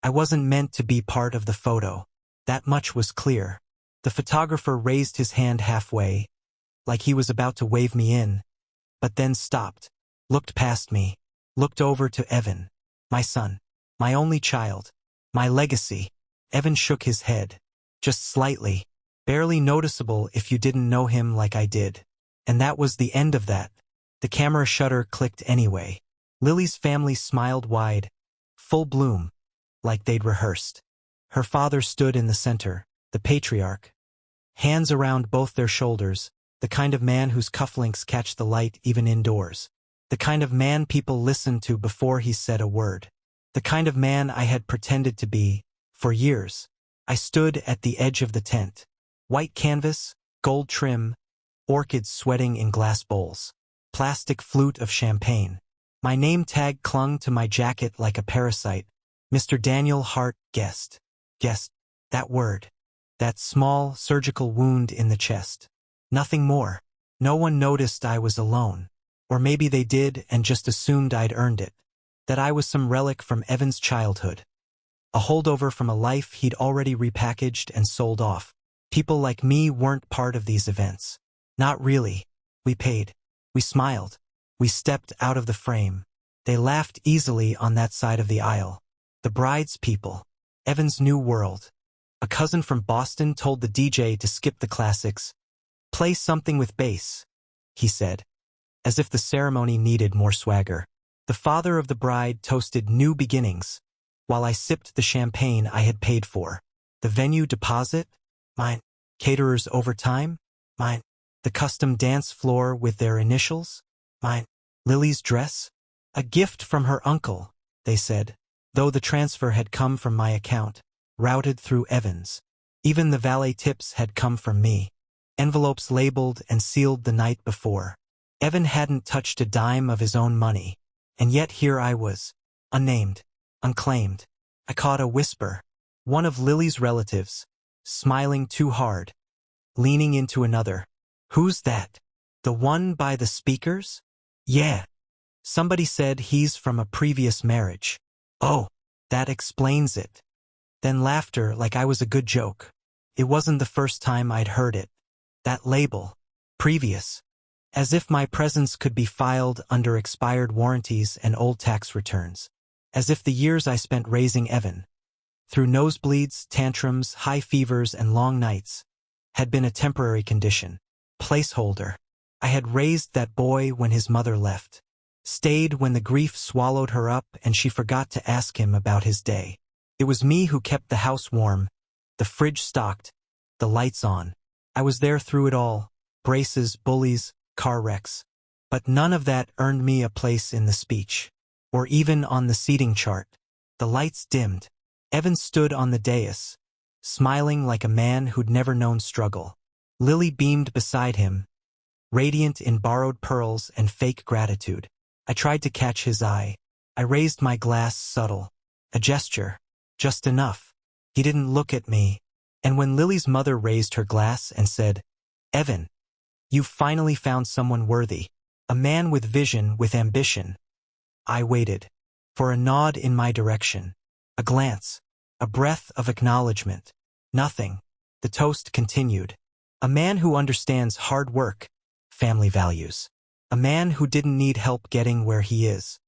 I wasn't meant to be part of the photo. That much was clear. The photographer raised his hand halfway, like he was about to wave me in, but then stopped, looked past me, looked over to Evan. My son. My only child. My legacy. Evan shook his head. Just slightly. Barely noticeable if you didn't know him like I did. And that was the end of that. The camera shutter clicked anyway. Lily's family smiled wide, full bloom, like they'd rehearsed. Her father stood in the center, the patriarch. Hands around both their shoulders, the kind of man whose cufflinks catch the light even indoors. The kind of man people listen to before he said a word. The kind of man I had pretended to be, for years. I stood at the edge of the tent. White canvas, gold trim, orchids sweating in glass bowls. Plastic flute of champagne. My name tag clung to my jacket like a parasite. Mr. Daniel Hart, guest. Guest. That word. That small, surgical wound in the chest. Nothing more. No one noticed I was alone. Or maybe they did and just assumed I'd earned it. That I was some relic from Evan's childhood. A holdover from a life he'd already repackaged and sold off. People like me weren't part of these events. Not really. We paid. We smiled. We stepped out of the frame. They laughed easily on that side of the aisle. The bride's people. Evan's new world. A cousin from Boston told the DJ to skip the classics. Play something with bass, he said, as if the ceremony needed more swagger. The father of the bride toasted new beginnings, while I sipped the champagne I had paid for. The venue deposit? Mine. Caterer's overtime? Mine. The custom dance floor with their initials? Mine. Lily's dress? A gift from her uncle, they said, though the transfer had come from my account, routed through Evans. Even the valet tips had come from me. Envelopes labeled and sealed the night before. Evan hadn't touched a dime of his own money, and yet here I was, unnamed, unclaimed. I caught a whisper. One of Lily's relatives, smiling too hard, leaning into another. Who's that? The one by the speakers? Yeah. Somebody said he's from a previous marriage. Oh, that explains it. Then laughter like I was a good joke. It wasn't the first time I'd heard it. That label. Previous. As if my presence could be filed under expired warranties and old tax returns. As if the years I spent raising Evan, through nosebleeds, tantrums, high fevers, and long nights, had been a temporary condition. Placeholder. I had raised that boy when his mother left. Stayed when the grief swallowed her up and she forgot to ask him about his day. It was me who kept the house warm, the fridge stocked, the lights on. I was there through it all. Braces, bullies, car wrecks. But none of that earned me a place in the speech. Or even on the seating chart. The lights dimmed. Evan stood on the dais, smiling like a man who'd never known struggle. Lily beamed beside him, radiant in borrowed pearls and fake gratitude. I tried to catch his eye. I raised my glass subtle. A gesture. Just enough. He didn't look at me. And when Lily's mother raised her glass and said, Evan, you've finally found someone worthy. A man with vision, with ambition. I waited. For a nod in my direction. A glance. A breath of acknowledgement. Nothing. The toast continued. A man who understands hard work, family values. A man who didn't need help getting where he is.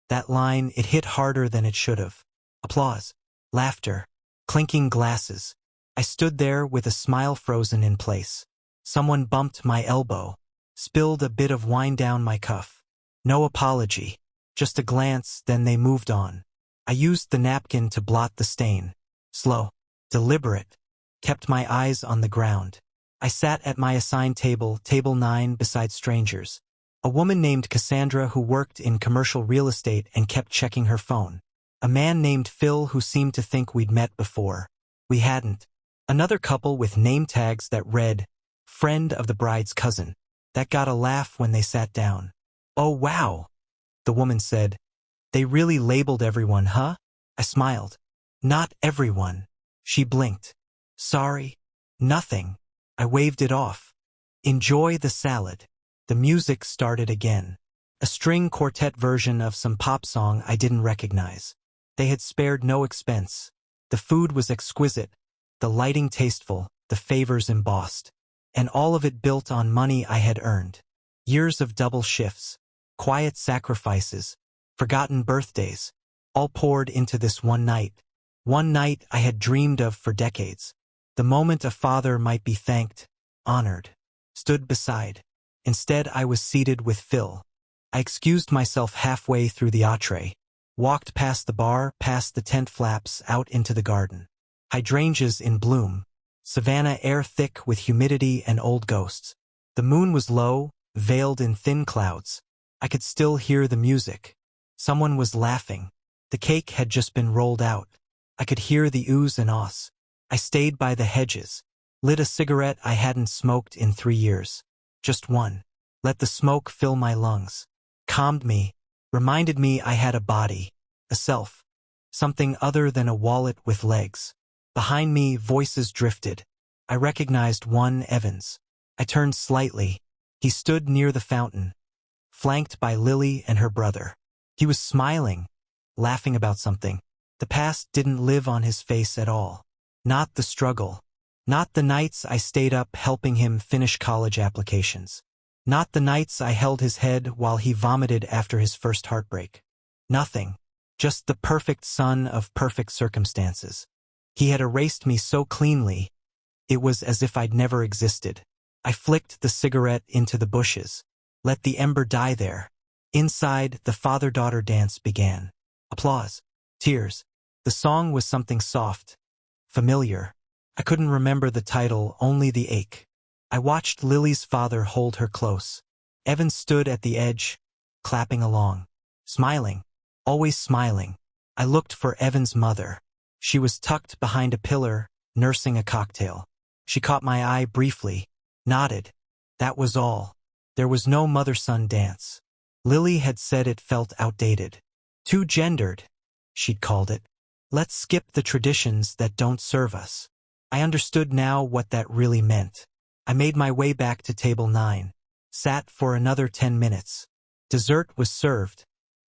That line, it hit harder than it should have. Applause. Laughter. Clinking glasses. I stood there with a smile frozen in place. Someone bumped my elbow. Spilled a bit of wine down my cuff. No apology. Just a glance, then they moved on. I used the napkin to blot the stain. Slow. Deliberate. Kept my eyes on the ground. I sat at my assigned table, table 9, beside strangers. A woman named Cassandra who worked in commercial real estate and kept checking her phone. A man named Phil who seemed to think we'd met before. We hadn't. Another couple with name tags that read, friend of the bride's cousin. That got a laugh when they sat down. Oh wow, the woman said. They really labeled everyone, huh? I smiled. Not everyone. She blinked. Sorry. Nothing. I waved it off. Enjoy the salad. The music started again. A string quartet version of some pop song I didn't recognize. They had spared no expense. The food was exquisite, the lighting tasteful, the favors embossed. And all of it built on money I had earned. Years of double shifts, quiet sacrifices, forgotten birthdays, all poured into this one night. One night I had dreamed of for decades. The moment a father might be thanked, honored, stood beside. Instead, I was seated with Phil. I excused myself halfway through the entree, walked past the bar, past the tent flaps, out into the garden. Hydrangeas in bloom, savanna air thick with humidity and old ghosts. The moon was low, veiled in thin clouds. I could still hear the music. Someone was laughing. The cake had just been rolled out. I could hear the oohs and ahs. I stayed by the hedges, lit a cigarette I hadn't smoked in 3 years. Just one. Let the smoke fill my lungs. Calmed me, reminded me I had a body, a self, something other than a wallet with legs. Behind me, voices drifted. I recognized one, Evans. I turned slightly. He stood near the fountain, flanked by Lily and her brother. He was smiling, laughing about something. The past didn't live on his face at all. Not the struggle. Not the nights I stayed up helping him finish college applications. Not the nights I held his head while he vomited after his first heartbreak. Nothing. Just the perfect son of perfect circumstances. He had erased me so cleanly, it was as if I'd never existed. I flicked the cigarette into the bushes. Let the ember die there. Inside, the father-daughter dance began. Applause. Tears. The song was something soft, familiar. I couldn't remember the title, only the ache. I watched Lily's father hold her close. Evan stood at the edge, clapping along. Smiling. Always smiling. I looked for Evan's mother. She was tucked behind a pillar, nursing a cocktail. She caught my eye briefly, nodded. That was all. There was no mother-son dance. Lily had said it felt outdated. Too gendered, she'd called it. Let's skip the traditions that don't serve us. I understood now what that really meant. I made my way back to table 9. Sat for another 10 minutes. Dessert was served.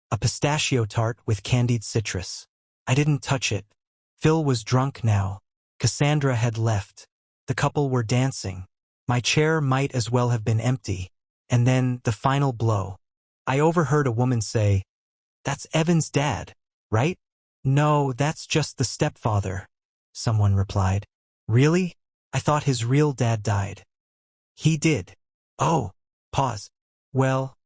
A pistachio tart with candied citrus. I didn't touch it. Phil was drunk now. Cassandra had left. The couple were dancing. My chair might as well have been empty. And then, the final blow. I overheard a woman say, "That's Evan's dad, right?" "No, that's just the stepfather," someone replied. "Really? I thought his real dad died." "He did." "Oh." Pause. "Well,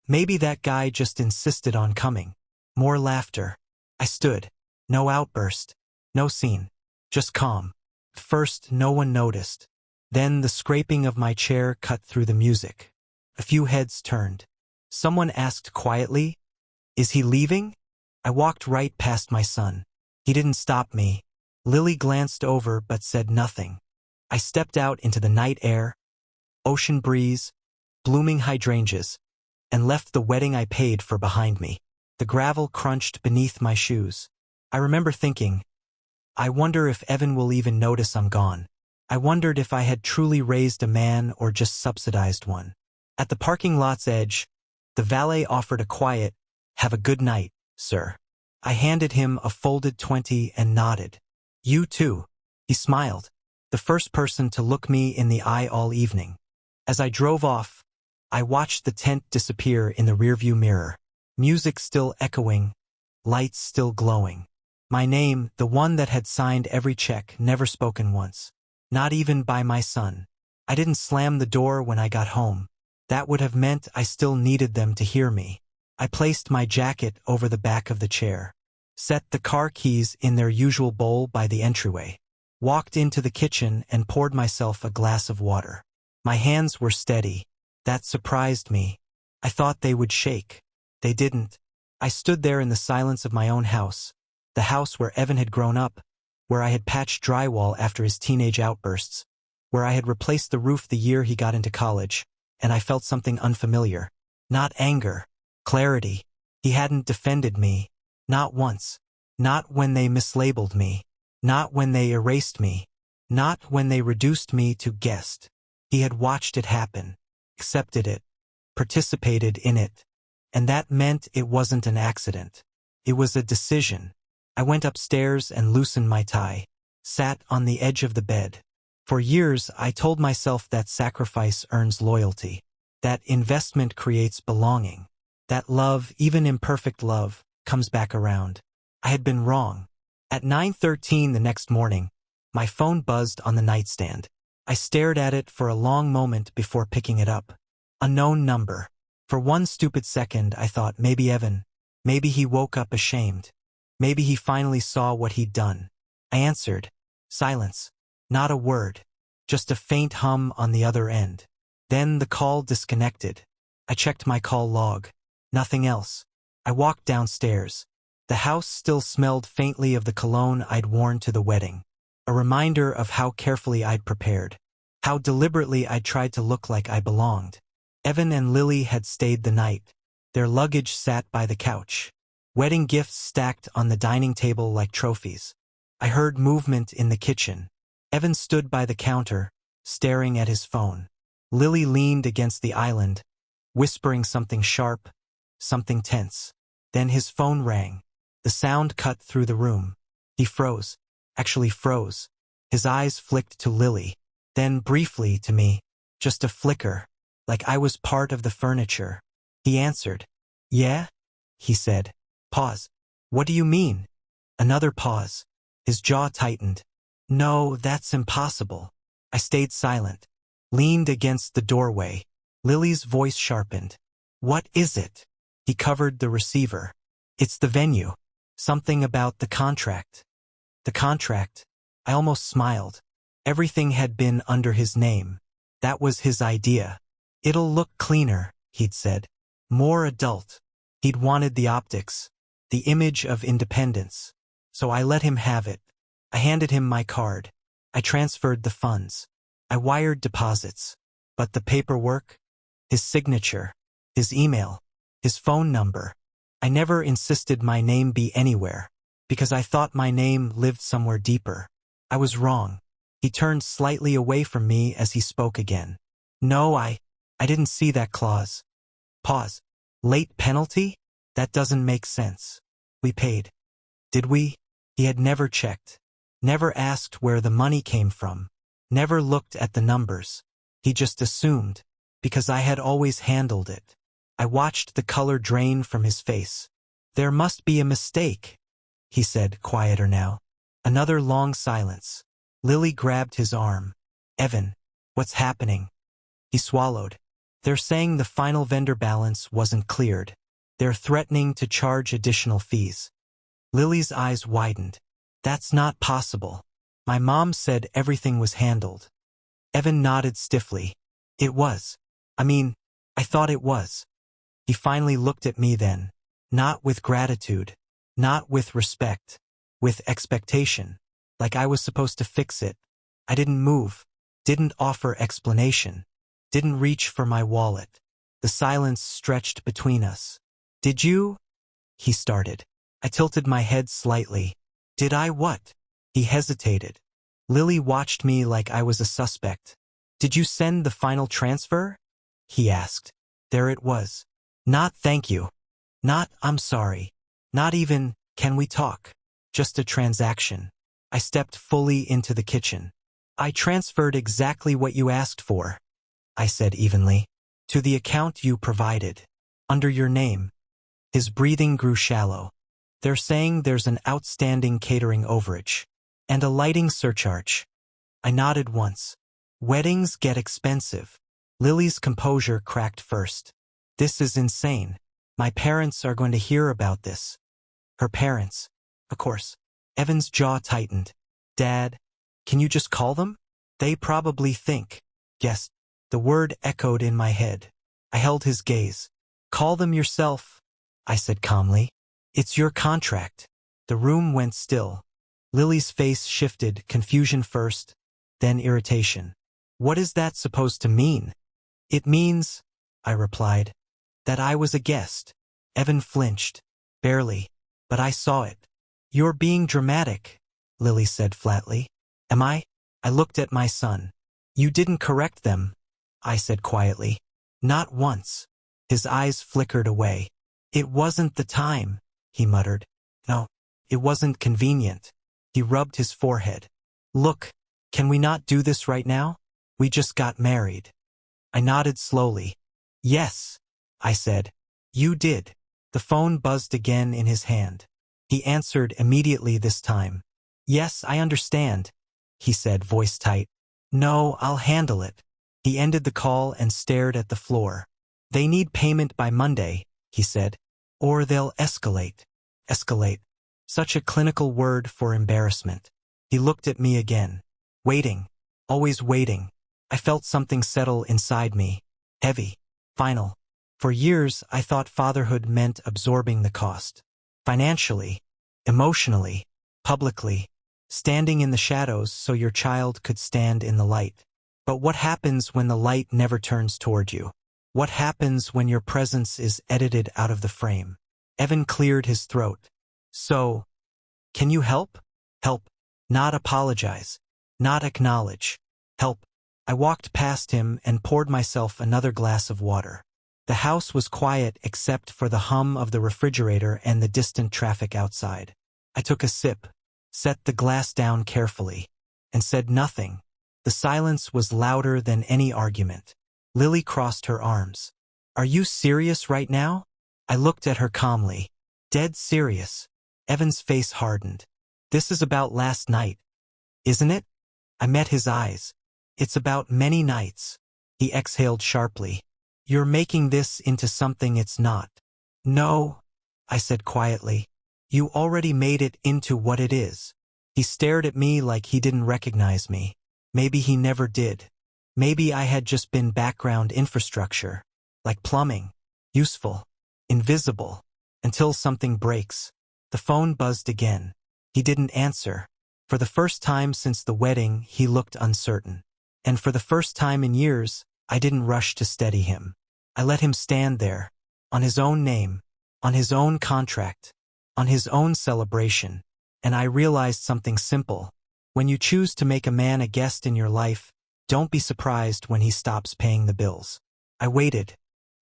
maybe that guy just insisted on coming." More laughter. I stood. No outburst. No scene. Just calm. First, no one noticed. Then the scraping of my chair cut through the music. A few heads turned. Someone asked quietly, "Is he leaving?" I walked right past my son. He didn't stop me. Lily glanced over but said nothing. I stepped out into the night air, ocean breeze, blooming hydrangeas, and left the wedding I paid for behind me. The gravel crunched beneath my shoes. I remember thinking, I wonder if Evan will even notice I'm gone. I wondered if I had truly raised a man or just subsidized one. At the parking lot's edge, the valet offered a quiet, "Have a good night, sir." I handed him a folded 20 and nodded. "You too." He smiled, the first person to look me in the eye all evening. As I drove off, I watched the tent disappear in the rearview mirror. Music still echoing, lights still glowing. My name, the one that had signed every check, never spoken once. Not even by my son. I didn't slam the door when I got home. That would have meant I still needed them to hear me. I placed my jacket over the back of the chair. Set the car keys in their usual bowl by the entryway. Walked into the kitchen and poured myself a glass of water. My hands were steady. That surprised me. I thought they would shake. They didn't. I stood there in the silence of my own house. The house where Evan had grown up, where I had patched drywall after his teenage outbursts, where I had replaced the roof the year he got into college, and I felt something unfamiliar. Not anger. Clarity. He hadn't defended me. Not once. Not when they mislabeled me. Not when they erased me. Not when they reduced me to guest. He had watched it happen, accepted it, participated in it. And that meant it wasn't an accident. It was a decision. I went upstairs and loosened my tie, sat on the edge of the bed. For years, I told myself that sacrifice earns loyalty, that investment creates belonging, that love, even imperfect love, comes back around. I had been wrong. At 9:13 the next morning, my phone buzzed on the nightstand. I stared at it for a long moment before picking it up. Unknown number. For one stupid second, I thought maybe Evan. Maybe he woke up ashamed. Maybe he finally saw what he'd done. I answered. Silence. Not a word. Just a faint hum on the other end. Then the call disconnected. I checked my call log. Nothing else. I walked downstairs. The house still smelled faintly of the cologne I'd worn to the wedding. A reminder of how carefully I'd prepared. How deliberately I'd tried to look like I belonged. Evan and Lily had stayed the night. Their luggage sat by the couch. Wedding gifts stacked on the dining table like trophies. I heard movement in the kitchen. Evan stood by the counter, staring at his phone. Lily leaned against the island, whispering something sharp, something tense. Then his phone rang. The sound cut through the room. He froze. Actually froze. His eyes flicked to Lily, then briefly to me. Just a flicker, like I was part of the furniture. He answered. Yeah? He said. Pause. What do you mean? Another pause. His jaw tightened. No, that's impossible. I stayed silent, leaned against the doorway. Lily's voice sharpened. What is it? He covered the receiver. It's the venue. Something about the contract. The contract. I almost smiled. Everything had been under his name. That was his idea. It'll look cleaner, he'd said. More adult. He'd wanted the optics, the image of independence. So I let him have it. I handed him my card. I transferred the funds. I wired deposits. But the paperwork? His signature. His email. His phone number. I never insisted my name be anywhere, because I thought my name lived somewhere deeper. I was wrong. He turned slightly away from me as he spoke again. No, I didn't see that clause. Pause. Late penalty? That doesn't make sense. We paid. Did we? He had never checked. Never asked where the money came from. Never looked at the numbers. He just assumed, because I had always handled it. I watched the color drain from his face. There must be a mistake, he said, quieter now. Another long silence. Lily grabbed his arm. Evan, what's happening? He swallowed. They're saying the final vendor balance wasn't cleared. They're threatening to charge additional fees. Lily's eyes widened. That's not possible. My mom said everything was handled. Evan nodded stiffly. It was. I thought it was. He finally looked at me then. Not with gratitude. Not with respect. With expectation. Like I was supposed to fix it. I didn't move. Didn't offer explanation. Didn't reach for my wallet. The silence stretched between us. Did you? He started. I tilted my head slightly. Did I what? He hesitated. Lily watched me like I was a suspect. Did you send the final transfer? He asked. There it was. Not thank you. Not I'm sorry. Not even can we talk. Just a transaction. I stepped fully into the kitchen. I transferred exactly what you asked for, I said evenly. To the account you provided. Under your name. His breathing grew shallow. They're saying there's an outstanding catering overage. And a lighting surcharge. I nodded once. Weddings get expensive. Lily's composure cracked first. This is insane. My parents are going to hear about this. Her parents. Of course. Evan's jaw tightened. Dad, can you just call them? They probably think. Guessed. The word echoed in my head. I held his gaze. Call them yourself, I said calmly. It's your contract. The room went still. Lily's face shifted, confusion first, then irritation. What is that supposed to mean? It means, I replied, that I was a guest. Evan flinched. Barely. But I saw it. You're being dramatic, Lily said flatly. Am I? I looked at my son. You didn't correct them, I said quietly. Not once. His eyes flickered away. It wasn't the time, he muttered. No, It wasn't convenient. He rubbed his forehead. Look, can we not do this right now? We just got married. I nodded slowly. Yes, I said. You did. The phone buzzed again in his hand. He answered immediately this time. Yes, I understand, he said, voice tight. No, I'll handle it. He ended the call and stared at the floor. They need payment by Monday, he said. Or they'll escalate. Escalate. Such a clinical word for embarrassment. He looked at me again. Waiting. Always waiting. I felt something settle inside me. Heavy. Final. For years, I thought fatherhood meant absorbing the cost. Financially. Emotionally. Publicly. Standing in the shadows so your child could stand in the light. But what happens when the light never turns toward you? What happens when your presence is edited out of the frame? Evan cleared his throat. So, can you help? Help. Not apologize. Not acknowledge. Help. I walked past him and poured myself another glass of water. The house was quiet except for the hum of the refrigerator and the distant traffic outside. I took a sip, set the glass down carefully, and said nothing. The silence was louder than any argument. Lily crossed her arms. Are you serious right now? I looked at her calmly. Dead serious. Evan's face hardened. This is about last night, isn't it? I met his eyes. It's about many nights. He exhaled sharply. You're making this into something it's not. No, I said quietly. You already made it into what it is. He stared at me like he didn't recognize me. Maybe he never did. Maybe I had just been background infrastructure, like plumbing, useful, invisible, until something breaks. The phone buzzed again. He didn't answer. For the first time since the wedding, he looked uncertain. And for the first time in years, I didn't rush to steady him. I let him stand there, on his own name, on his own contract, on his own celebration. And I realized something simple. When you choose to make a man a guest in your life, don't be surprised when he stops paying the bills. I waited.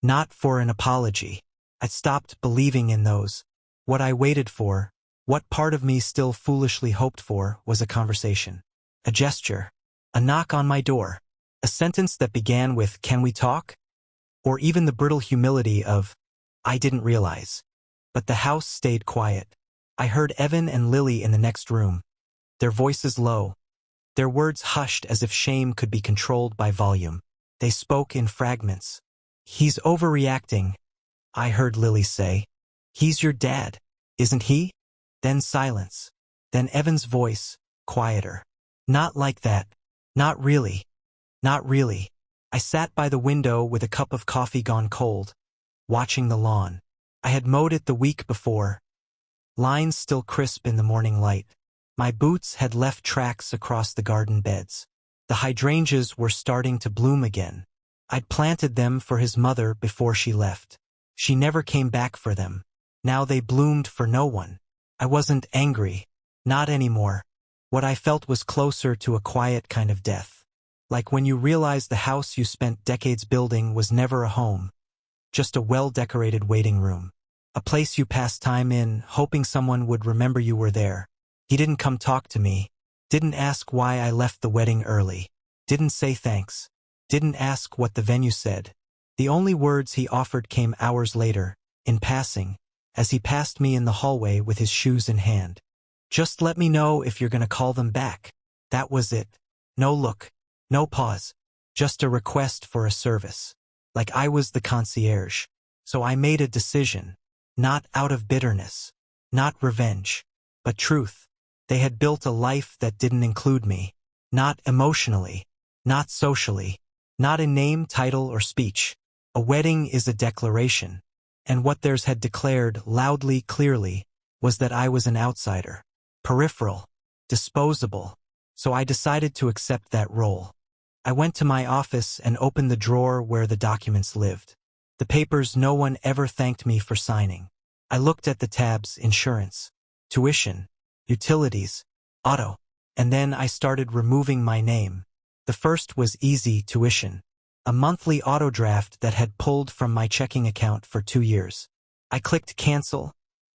Not for an apology. I'd stopped believing in those. What I waited for, what part of me still foolishly hoped for, was a conversation. A gesture. A knock on my door. A sentence that began with, "Can we talk?" Or even the brittle humility of, "I didn't realize." But the house stayed quiet. I heard Evan and Lily in the next room. Their voices low. Their words hushed as if shame could be controlled by volume. They spoke in fragments. "He's overreacting," I heard Lily say. "He's your dad, isn't he?" Then silence. Then Evan's voice, quieter. "Not like that. Not really. Not really." I sat by the window with a cup of coffee gone cold, watching the lawn. I had mowed it the week before. Lines still crisp in the morning light. My boots had left tracks across the garden beds. The hydrangeas were starting to bloom again. I'd planted them for his mother before she left. She never came back for them. Now they bloomed for no one. I wasn't angry. Not anymore. What I felt was closer to a quiet kind of death. Like when you realize the house you spent decades building was never a home. Just a well-decorated waiting room. A place you passed time in, hoping someone would remember you were there. He didn't come talk to me. Didn't ask why I left the wedding early. Didn't say thanks. Didn't ask what the venue said. The only words he offered came hours later, in passing, as he passed me in the hallway with his shoes in hand. "Just let me know if you're gonna call them back." That was it. No look. No pause. Just a request for a service. Like I was the concierge. So I made a decision. Not out of bitterness. Not revenge. But truth. They had built a life that didn't include me. Not emotionally. Not socially. Not in name, title, or speech. A wedding is a declaration. And what theirs had declared loudly, clearly, was that I was an outsider. Peripheral. Disposable. So I decided to accept that role. I went to my office and opened the drawer where the documents lived. The papers no one ever thanked me for signing. I looked at the tabs: insurance, tuition, utilities, auto. And then I started removing my name. The first was easy: tuition. A monthly auto draft that had pulled from my checking account for 2 years. I clicked cancel,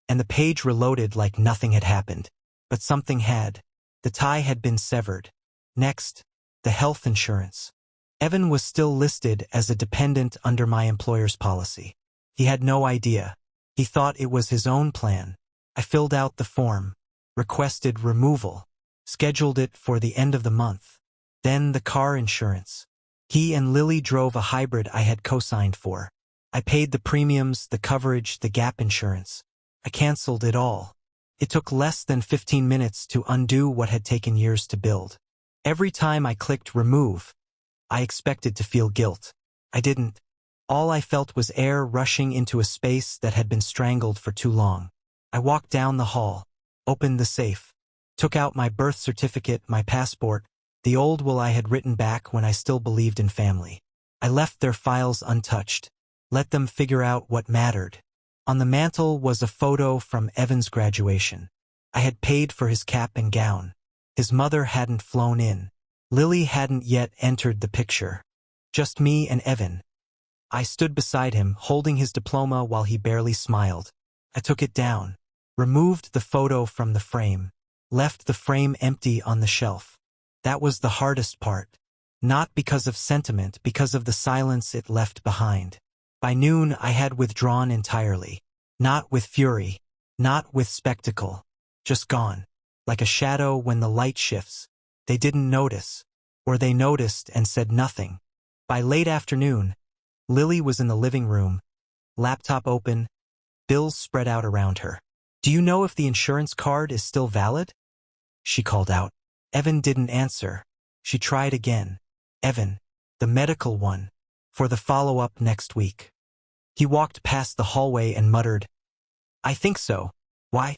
and the page reloaded like nothing had happened. But something had. The tie had been severed. Next, the health insurance. Evan was still listed as a dependent under my employer's policy. He had no idea. He thought it was his own plan. I filled out the form, requested removal, scheduled it for the end of the month. Then the car insurance. He and Lily drove a hybrid I had co-signed for. I paid the premiums, the coverage, the gap insurance. I canceled it all. It took less than 15 minutes to undo what had taken years to build. Every time I clicked remove, I expected to feel guilt. I didn't. All I felt was air rushing into a space that had been strangled for too long. I walked down the hall, opened the safe, took out my birth certificate, my passport, the old will I had written back when I still believed in family. I left their files untouched. Let them figure out what mattered. On the mantel was a photo from Evan's graduation. I had paid for his cap and gown. His mother hadn't flown in. Lily hadn't yet entered the picture. Just me and Evan. I stood beside him, holding his diploma while he barely smiled. I took it down, removed the photo from the frame, left the frame empty on the shelf. That was the hardest part. Not because of sentiment, because of the silence it left behind. By noon I had withdrawn entirely. Not with fury, not with spectacle. Just gone. Like a shadow when the light shifts. They didn't notice. Or they noticed and said nothing. By late afternoon, Lily was in the living room, laptop open, bills spread out around her. "Do you know if the insurance card is still valid?" she called out. Evan didn't answer. She tried again. "Evan, the medical one, for the follow-up next week." He walked past the hallway and muttered, "I think so. Why?"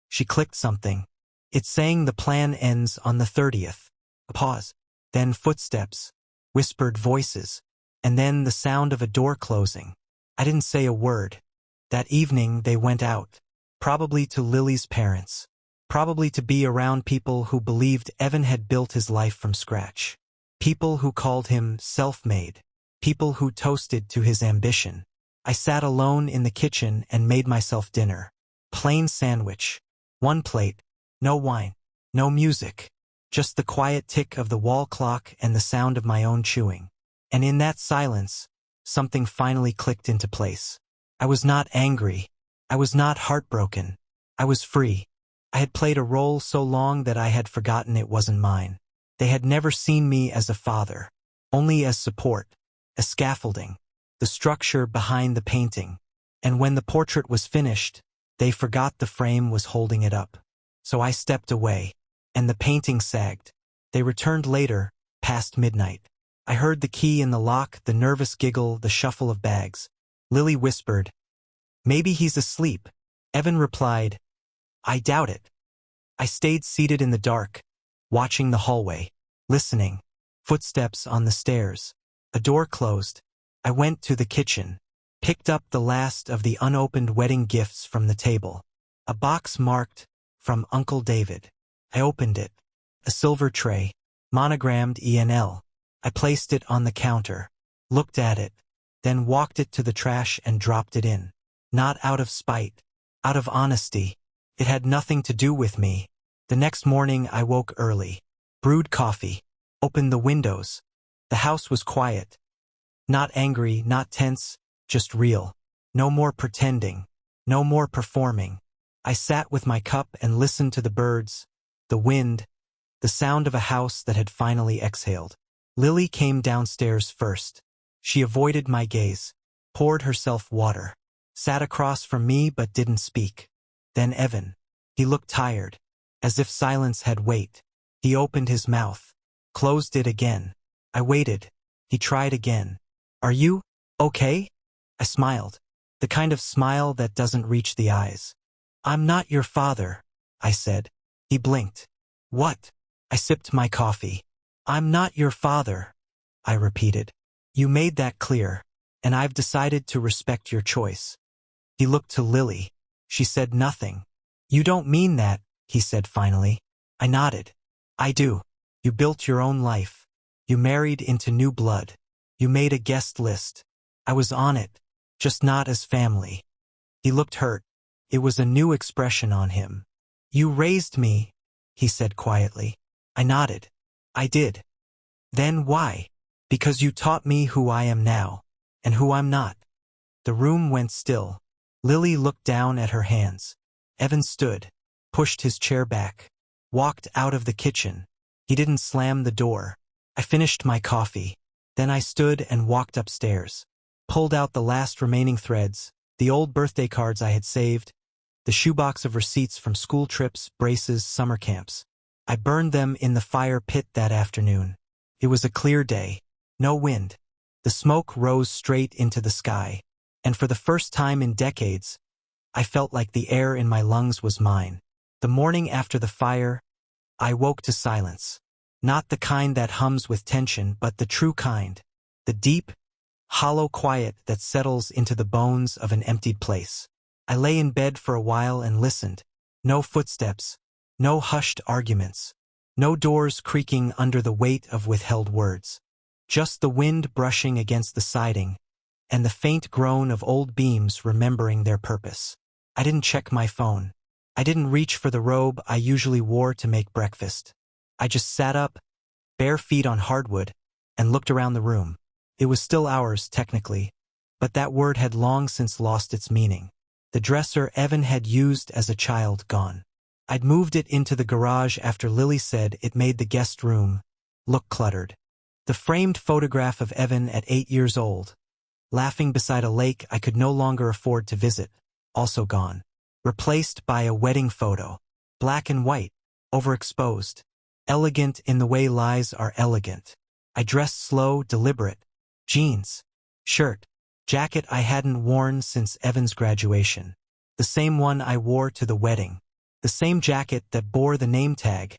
She clicked something. It's saying the plan ends on the 30th. A pause. Then footsteps, whispered voices, and then the sound of a door closing. I didn't say a word. That evening they went out. Probably to Lily's parents. Probably to be around people who believed Evan had built his life from scratch. People who called him self-made. People who toasted to his ambition. I sat alone in the kitchen and made myself dinner. Plain sandwich. One plate. No wine. No music. Just the quiet tick of the wall clock and the sound of my own chewing. And in that silence, something finally clicked into place. I was not angry. I was not heartbroken. I was free. I had played a role so long that I had forgotten it wasn't mine. They had never seen me as a father, only as support, as scaffolding, the structure behind the painting. And when the portrait was finished, they forgot the frame was holding it up. So I stepped away, and the painting sagged. They returned later, past midnight. I heard the key in the lock, the nervous giggle, the shuffle of bags. Lily whispered, "Maybe he's asleep." Evan replied, "I doubt it." I stayed seated in the dark, watching the hallway, listening. Footsteps on the stairs. A door closed. I went to the kitchen, picked up the last of the unopened wedding gifts from the table. A box marked, "From Uncle David." I opened it. A silver tray, monogrammed ENL. I placed it on the counter, looked at it, then walked it to the trash and dropped it in. Not out of spite, out of honesty. It had nothing to do with me. The next morning I woke early, brewed coffee, opened the windows. The house was quiet. Not angry, not tense, just real. No more pretending, no more performing. I sat with my cup and listened to the birds, the wind, the sound of a house that had finally exhaled. Lily came downstairs first. She avoided my gaze, poured herself water, sat across from me but didn't speak. Then Evan. He looked tired, as if silence had weight. He opened his mouth, closed it again. I waited. He tried again. "Are you okay?" I smiled, the kind of smile that doesn't reach the eyes. "I'm not your father," I said. He blinked. "What?" I sipped my coffee. "I'm not your father," I repeated. "You made that clear, and I've decided to respect your choice." He looked to Lily. She said nothing. "You don't mean that," he said finally. I nodded. "I do. You built your own life. You married into new blood. You made a guest list. I was on it, just not as family." He looked hurt. It was a new expression on him. "You raised me," he said quietly. I nodded. "I did." "Then why?" "Because you taught me who I am now, and who I'm not." The room went still. Lily looked down at her hands. Evan stood, pushed his chair back, walked out of the kitchen. He didn't slam the door. I finished my coffee. Then I stood and walked upstairs, pulled out the last remaining threads, the old birthday cards I had saved, the shoebox of receipts from school trips, braces, summer camps. I burned them in the fire pit that afternoon. It was a clear day. No wind. The smoke rose straight into the sky, and for the first time in decades, I felt like the air in my lungs was mine. The morning after the fire, I woke to silence. Not the kind that hums with tension, but the true kind. The deep, hollow quiet that settles into the bones of an emptied place. I lay in bed for a while and listened. No footsteps, no hushed arguments, no doors creaking under the weight of withheld words. Just the wind brushing against the siding, and the faint groan of old beams remembering their purpose. I didn't check my phone. I didn't reach for the robe I usually wore to make breakfast. I just sat up, bare feet on hardwood, and looked around the room. It was still ours, technically, but that word had long since lost its meaning. The dresser Evan had used as a child gone. I'd moved it into the garage after Lily said it made the guest room look cluttered. The framed photograph of Evan at 8 years old, laughing beside a lake I could no longer afford to visit, also gone. Replaced by a wedding photo, black and white, overexposed, elegant in the way lies are elegant. I dressed slow, deliberate. Jeans, shirt, jacket I hadn't worn since Evan's graduation. The same one I wore to the wedding. The same jacket that bore the name tag,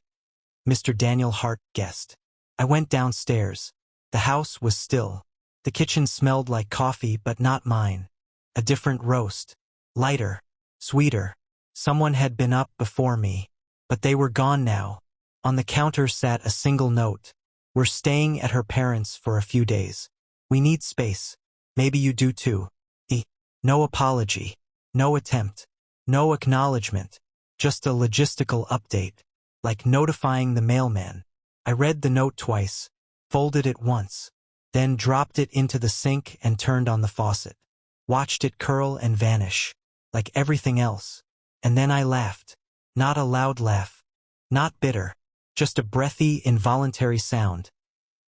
Mr. Daniel Hart, guest. I went downstairs. The house was still. The kitchen smelled like coffee, but not mine. A different roast. Lighter. Sweeter. Someone had been up before me. But they were gone now. On the counter sat a single note. "We're staying at her parents' for a few days. We need space. Maybe you do too." No apology. No attempt. No acknowledgement. Just a logistical update. Like notifying the mailman. I read the note twice, folded it once, then dropped it into the sink and turned on the faucet. Watched it curl and vanish, like everything else. And then I laughed. Not a loud laugh. Not bitter. Just a breathy, involuntary sound.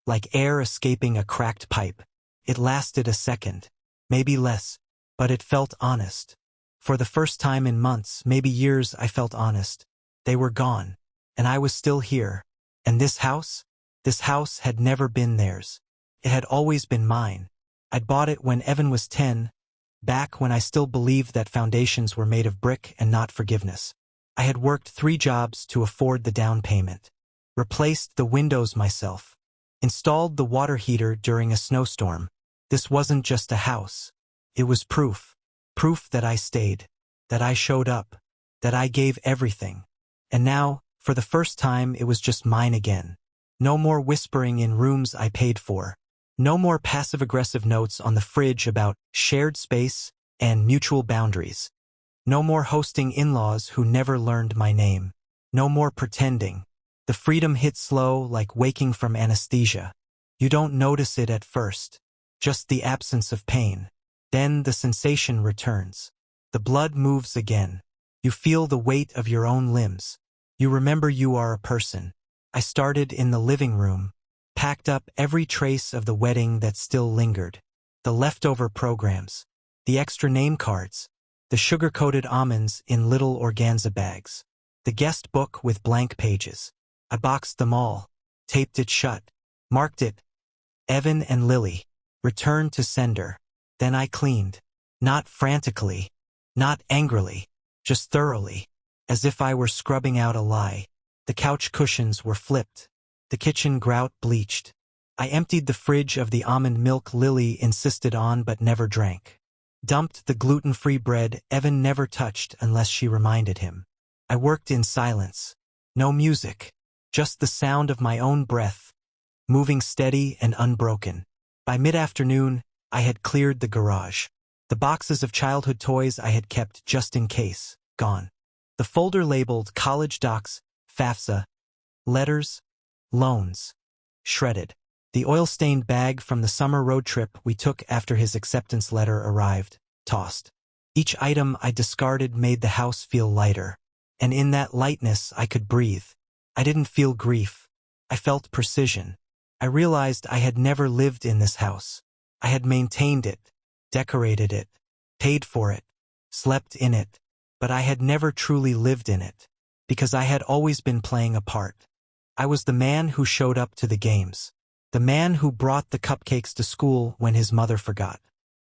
Like air escaping a cracked pipe. It lasted a second. Maybe less. But it felt honest. For the first time in months, maybe years, I felt honest. They were gone. And I was still here. And this house? This house had never been theirs. It had always been mine. I'd bought it when Evan was 10, back when I still believed that foundations were made of brick and not forgiveness. I had worked 3 jobs to afford the down payment. Replaced the windows myself. Installed the water heater during a snowstorm. This wasn't just a house. It was proof. Proof that I stayed. That I showed up. That I gave everything. And now, for the first time, it was just mine again. No more whispering in rooms I paid for. No more passive-aggressive notes on the fridge about shared space and mutual boundaries. No more hosting in-laws who never learned my name. No more pretending. The freedom hit slow, like waking from anesthesia. You don't notice it at first. Just the absence of pain. Then the sensation returns. The blood moves again. You feel the weight of your own limbs. You remember you are a person. I started in the living room, packed up every trace of the wedding that still lingered. The leftover programs, the extra name cards, the sugar-coated almonds in little organza bags, the guest book with blank pages. I boxed them all, taped it shut, marked it, Evan and Lily, returned to sender. Then I cleaned, not frantically, not angrily, just thoroughly. As if I were scrubbing out a lie. The couch cushions were flipped. The kitchen grout bleached. I emptied the fridge of the almond milk Lily insisted on but never drank. Dumped the gluten-free bread Evan never touched unless she reminded him. I worked in silence. No music. Just the sound of my own breath, moving steady and unbroken. By mid-afternoon, I had cleared the garage. The boxes of childhood toys I had kept just in case, gone. The folder labeled college docs, FAFSA, letters, loans, shredded. The oil-stained bag from the summer road trip we took after his acceptance letter arrived, tossed. Each item I discarded made the house feel lighter. And in that lightness I could breathe. I didn't feel grief. I felt precision. I realized I had never lived in this house. I had maintained it, decorated it, paid for it, slept in it, but I had never truly lived in it, because I had always been playing a part. I was the man who showed up to the games, the man who brought the cupcakes to school when his mother forgot,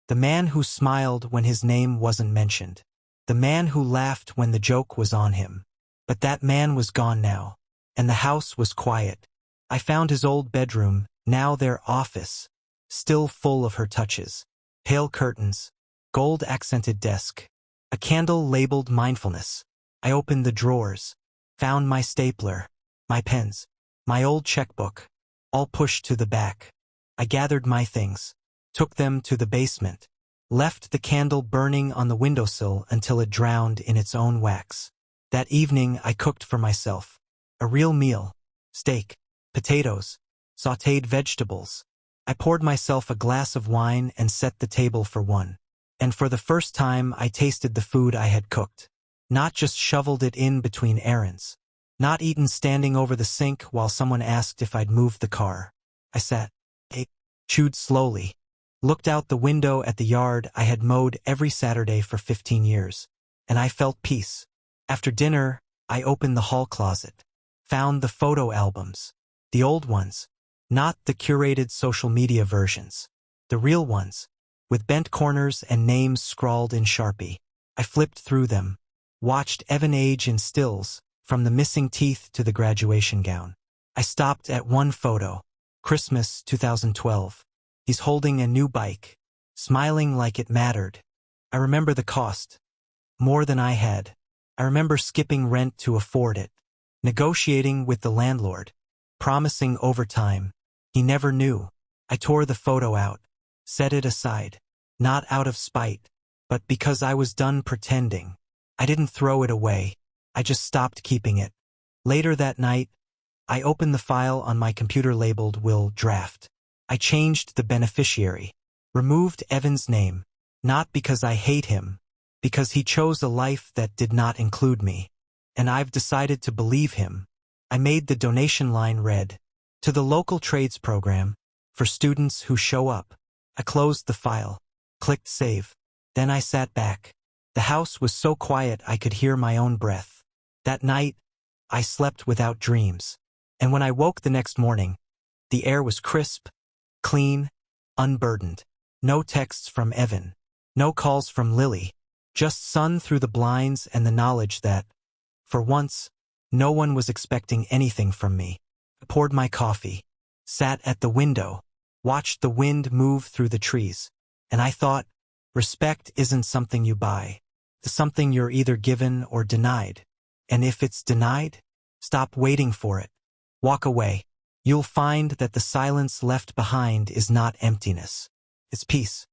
the man who smiled when his name wasn't mentioned, the man who laughed when the joke was on him. But that man was gone now, and the house was quiet. I found his old bedroom, now their office, still full of her touches. Pale curtains, gold-accented desk, a candle labeled mindfulness. I opened the drawers, found my stapler, my pens, my old checkbook, all pushed to the back. I gathered my things, took them to the basement, left the candle burning on the windowsill until it drowned in its own wax. That evening I cooked for myself. A real meal. Steak, potatoes, sautéed vegetables. I poured myself a glass of wine and set the table for one. And for the first time I tasted the food I had cooked. Not just shoveled it in between errands. Not eaten standing over the sink while someone asked if I'd moved the car. I sat, ate, chewed slowly, looked out the window at the yard I had mowed every Saturday for 15 years, and I felt peace. After dinner, I opened the hall closet, found the photo albums, the old ones, not the curated social media versions, the real ones, with bent corners and names scrawled in Sharpie. I flipped through them, watched Evan age in stills, from the missing teeth to the graduation gown. I stopped at one photo, Christmas 2012. He's holding a new bike, smiling like it mattered. I remember the cost, more than I had. I remember skipping rent to afford it, negotiating with the landlord, promising overtime. He never knew. I tore the photo out, set it aside, not out of spite, but because I was done pretending. I didn't throw it away. I just stopped keeping it. Later that night, I opened the file on my computer labeled Will Draft. I changed the beneficiary, removed Evan's name, not because I hate him, because he chose a life that did not include me. And I've decided to believe him. I made the donation line red, to the local trades program, for students who show up. I closed the file, clicked save. Then I sat back. The house was so quiet I could hear my own breath. That night, I slept without dreams. And when I woke the next morning, the air was crisp, clean, unburdened. No texts from Evan. No calls from Lily. Just sun through the blinds and the knowledge that, for once, no one was expecting anything from me. I poured my coffee, sat at the window, watched the wind move through the trees, and I thought, respect isn't something you buy. It's something you're either given or denied. And if it's denied, stop waiting for it. Walk away. You'll find that the silence left behind is not emptiness. It's peace.